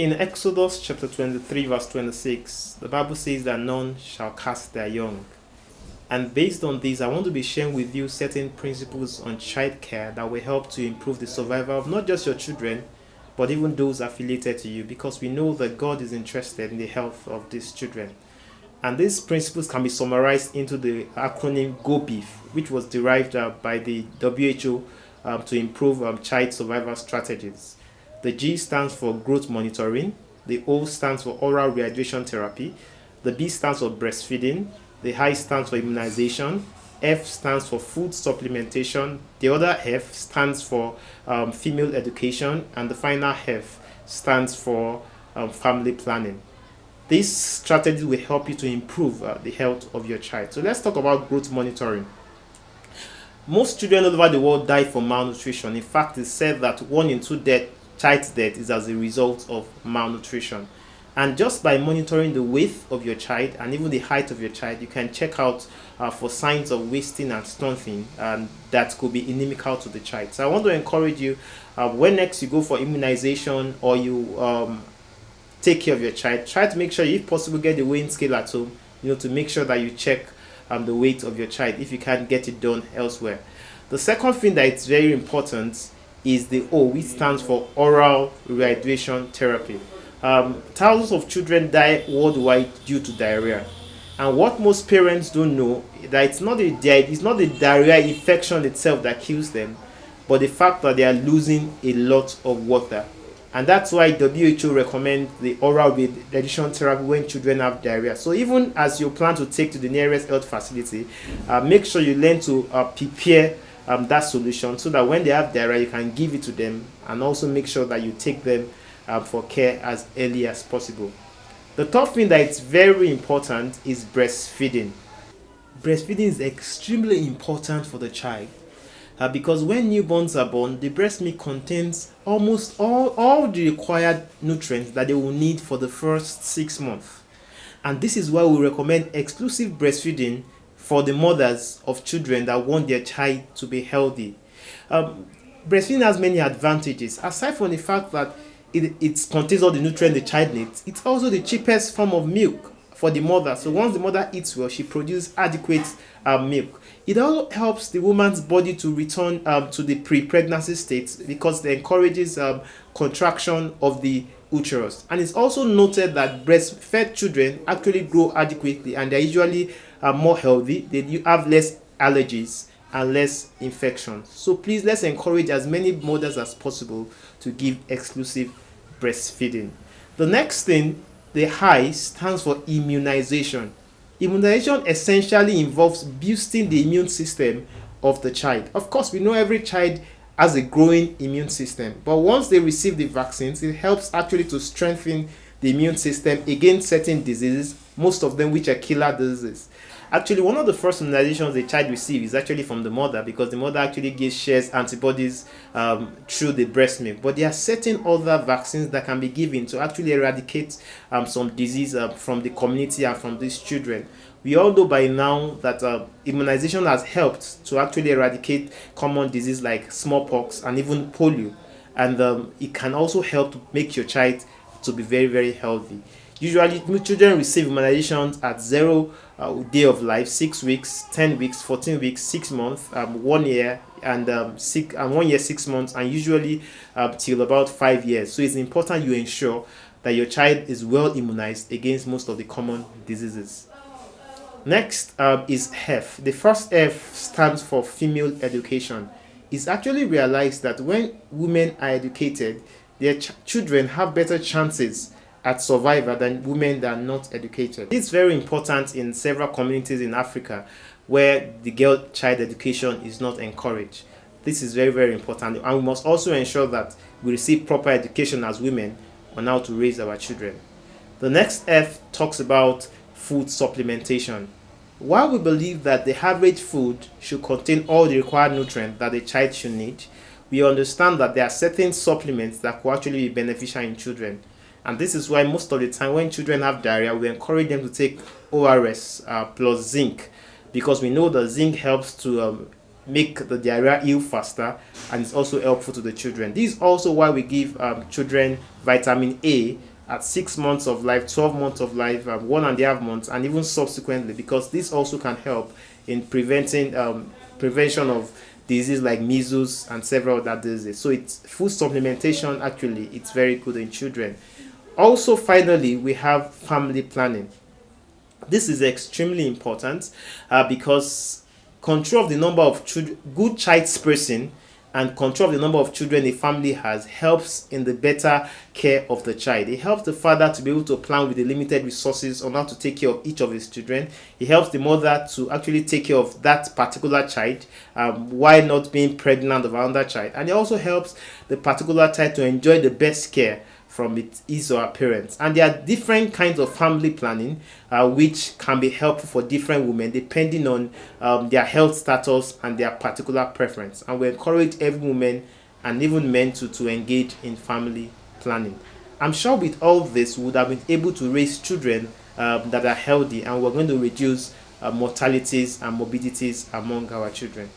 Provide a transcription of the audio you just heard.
in Exodus chapter 23, verse 26, the Bible says that none shall cast their young. And based on this, I want to be sharing with you certain principles on childcare that will help to improve the survival of not just your children, but even those affiliated to you, because we know that God is interested in the health of these children. And these principles can be summarized into the acronym GOBIFF, which was derived by the WHO to improve child survival strategies. The G stands for growth monitoring, the O stands for oral rehydration therapy, the B stands for breastfeeding, the I stands for immunization, F stands for food supplementation, the other F stands for female education, and the final F stands for family planning. This strategy will help you to improve the health of your child. So let's talk about growth monitoring. Most children all over the world die from malnutrition. In fact, it's said that 1 in 2 child's death is as a result of malnutrition. And just by monitoring the weight of your child and even the height of your child, you can check out for signs of wasting and stunting that could be inimical to the child. So I want to encourage you, when next you go for immunization or you take care of your child, try to make sure, if possible, get the weighing scale at home, to make sure that you check the weight of your child if you can't get it done elsewhere. The second thing that is very important is the O, which stands for oral rehydration therapy. Thousands of children die worldwide due to diarrhea, and what most parents don't know that it's not the diarrhea infection itself that kills them, but the fact that they are losing a lot of water. And that's why WHO recommends the oral rehydration therapy when children have diarrhea. So even as you plan to take to the nearest health facility, make sure you learn to prepare that solution so that when they have diarrhea, you can give it to them, and also make sure that you take them for care as early as possible. The third thing that is very important is breastfeeding. Breastfeeding is extremely important for the child because when newborns are born, the breast milk contains almost all the required nutrients that they will need for the first 6 months. And this is why we recommend exclusive breastfeeding for the mothers of children that want their child to be healthy. Breastfeeding has many advantages. Aside from the fact that it contains all the nutrients the child needs, it's also the cheapest form of milk for the mother. So once the mother eats well, she produces adequate milk. It also helps the woman's body to return to the pre-pregnancy state because it encourages contraction of the uterus. And it's also noted that breastfed children actually grow adequately, and they're usually more healthy. They have less allergies and less infections. So please, let's encourage as many mothers as possible to give exclusive breastfeeding. The next thing, the I, stands for immunization. Immunization essentially involves boosting the immune system of the child. Of course, we know every child has a growing immune system, but once they receive the vaccines, it helps actually to strengthen the immune system against certain diseases, most of them which are killer diseases. Actually, one of the first immunizations the child receives is actually from the mother, because the mother actually shares antibodies through the breast milk. But there are certain other vaccines that can be given to actually eradicate some disease from the community and from these children. We all know by now that immunization has helped to actually eradicate common diseases like smallpox and even polio. And it can also help to make your child to be very, very healthy. Usually, children receive immunizations at 0 day of life, 6 weeks, 10 weeks, 14 weeks, 6 months, 1 year, and 1 year, 6 months, and usually till about 5 years. So it's important you ensure that your child is well immunized against most of the common diseases. Next is F. The first F stands for female education. It's actually realized that when women are educated, their children have better chances at survival than women that are not educated. It's very important in several communities in Africa where the girl child education is not encouraged. This is very, very important, and we must also ensure that we receive proper education as women on how to raise our children. The next F talks about food supplementation. While we believe that the average food should contain all the required nutrients that a child should need, we understand that there are certain supplements that could actually be beneficial in children. And this is why most of the time when children have diarrhea, we encourage them to take ORS plus zinc, because we know that zinc helps to make the diarrhea heal faster, and it's also helpful to the children. This is also why we give children vitamin A at 6 months of life, 12 months of life, 1.5 months, and even subsequently, because this also can help in prevention of diseases like measles and several other diseases. So it's food supplementation, actually it's very good in children. Also, finally, we have family planning. This is extremely important because control of the number of children, good child spacing, and control of the number of children a family has helps in the better care of the child. It helps the father to be able to plan with the limited resources on how to take care of each of his children. It helps the mother to actually take care of that particular child while not being pregnant of another child. And it also helps the particular child to enjoy the best care from his or her parents. And there are different kinds of family planning which can be helpful for different women depending on their health status and their particular preference. And we encourage every woman and even men to engage in family planning. I'm sure with all this we would have been able to raise children that are healthy, and we're going to reduce mortalities and morbidities among our children.